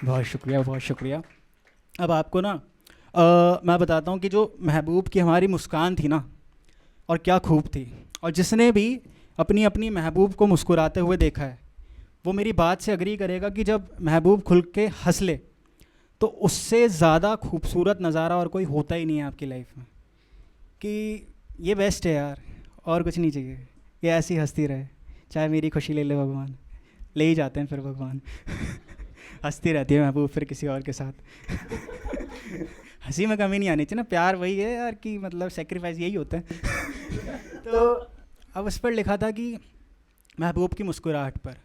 बहुत शुक्रिया, बहुत शुक्रिया। अब आपको ना मैं बताता हूँ कि जो महबूब की हमारी मुस्कान थी ना, और क्या खूब थी। और जिसने भी अपनी अपनी महबूब को मुस्कुराते हुए देखा है, वो मेरी बात से अग्री करेगा कि जब महबूब खुल के हंस ले तो उससे ज़्यादा खूबसूरत नज़ारा और कोई होता ही नहीं है आपकी लाइफ में। कि ये बेस्ट है यार, और कुछ नहीं चाहिए, ये ऐसी हंसती रहे, चाहे मेरी खुशी ले ले भगवान। ले ही जाते हैं फिर भगवान। हंसती रहती है महबूब फिर किसी और के साथ। हंसी में कमी नहीं आनी चाहिए ना, प्यार वही है यार कि मतलब सेक्रीफाइस यही होता है। तो अब उस पर लिखा था कि महबूब की मुस्कुराहट पर,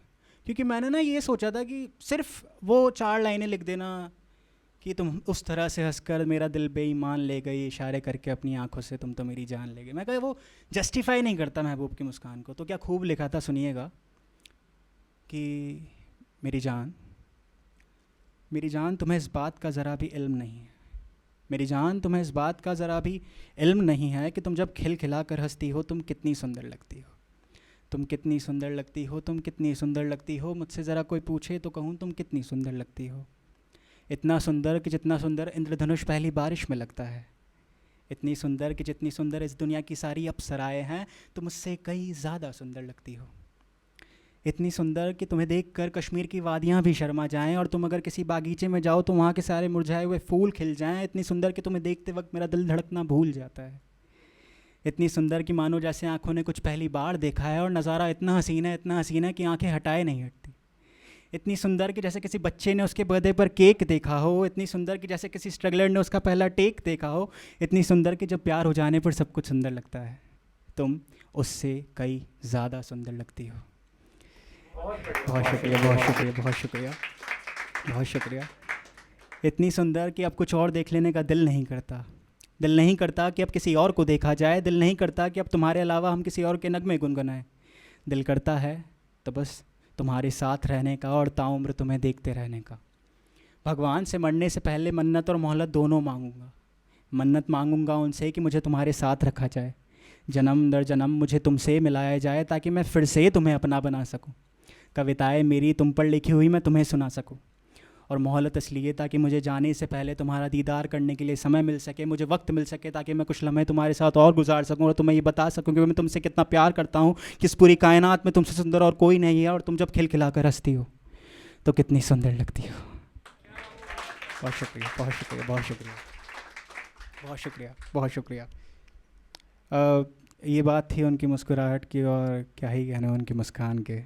क्योंकि मैंने ना ये सोचा था कि सिर्फ वो 4 लाइनें लिख देना कि तुम उस तरह से हंसकर मेरा दिल बेईमान ले गई, इशारे करके अपनी आंखों से तुम तो मेरी जान ले गए, मैं कहा वो जस्टिफाई नहीं करता महबूब की मुस्कान को। तो क्या खूब लिखा था, सुनिएगा कि मेरी जान, मेरी जान तुम्हें इस बात का ज़रा भी इल्म नहीं है, मेरी जान तुम्हें इस बात का ज़रा भी इल्म नहीं है कि तुम जब खिल खिला कर हंसती हो तुम कितनी सुंदर लगती हो। तुम कितनी सुंदर लगती हो, तुम कितनी सुंदर लगती हो, मुझसे ज़रा कोई पूछे तो कहूँ तुम कितनी सुंदर लगती हो। इतना सुंदर कि जितना सुंदर इंद्रधनुष पहली बारिश में लगता है, इतनी सुंदर कि जितनी सुंदर इस दुनिया की सारी अप्सराएं हैं, तुम मुझसे कई ज़्यादा सुंदर लगती हो। इतनी सुंदर कि तुम्हें देखकर कश्मीर की वादियाँ भी शर्मा जाएं, और तुम अगर किसी बागीचे में जाओ तो वहाँ के सारे मुरझाए हुए फूल खिल जाएं। इतनी सुंदर कि तुम्हें देखते वक्त मेरा दिल धड़कना भूल जाता है। इतनी सुंदर कि मानो जैसे आंखों ने कुछ पहली बार देखा है, और नज़ारा इतना हसीन है, इतना हसीन है कि आंखें हटाए नहीं हटती। इतनी सुंदर कि जैसे किसी बच्चे ने उसके बर्थडे पर केक देखा हो, इतनी सुंदर कि जैसे किसी स्ट्रगलर ने उसका पहला टेक देखा हो, इतनी सुंदर कि जब प्यार हो जाने पर सब कुछ सुंदर लगता है। तुम उससे कई ज़्यादा सुंदर लगती हो। बहुत शुक्रिया, बहुत शुक्रिया, बहुत शुक्रिया, बहुत शुक्रिया। इतनी सुंदर कि अब कुछ और देख लेने का दिल नहीं करता। दिल नहीं करता कि अब किसी और को देखा जाए, दिल नहीं करता कि अब तुम्हारे अलावा हम किसी और के नगमे गुनगुनाएं। दिल करता है तो बस तुम्हारे साथ रहने का और ताउम्र तुम्हें देखते रहने का। भगवान से मरने से पहले मन्नत और मोहलत दोनों मांगूंगा। मन्नत मांगूंगा उनसे कि मुझे तुम्हारे साथ रखा जाए, जन्म दर जन्म मुझे तुमसे मिलाया जाए, ताकि मैं फिर से तुम्हें अपना बना सकूं। कविताएं मेरी तुम पर लिखी हुई मैं तुम्हें सुना सकूं। और मोहलत इसलिए ताकि मुझे जाने से पहले तुम्हारा दीदार करने के लिए समय मिल सके, मुझे वक्त मिल सके, ताकि मैं कुछ लम्हे तुम्हारे साथ और गुजार सकूं और तुम्हें ये बता सकूं कि मैं तुमसे कितना प्यार करता हूं, कि इस पूरी कायनात में तुमसे सुंदर और कोई नहीं है, और तुम जब खिलखिला कर हंसती हो तो कितनी सुंदर लगती हो। बहुत शुक्रिया, बहुत शुक्रिया, बहुत शुक्रिया, बहुत शुक्रिया, बहुत शुक्रिया। ये बात थी उनकी मुस्कुराहट की, और क्या ही कहने उनकी मुस्कान के।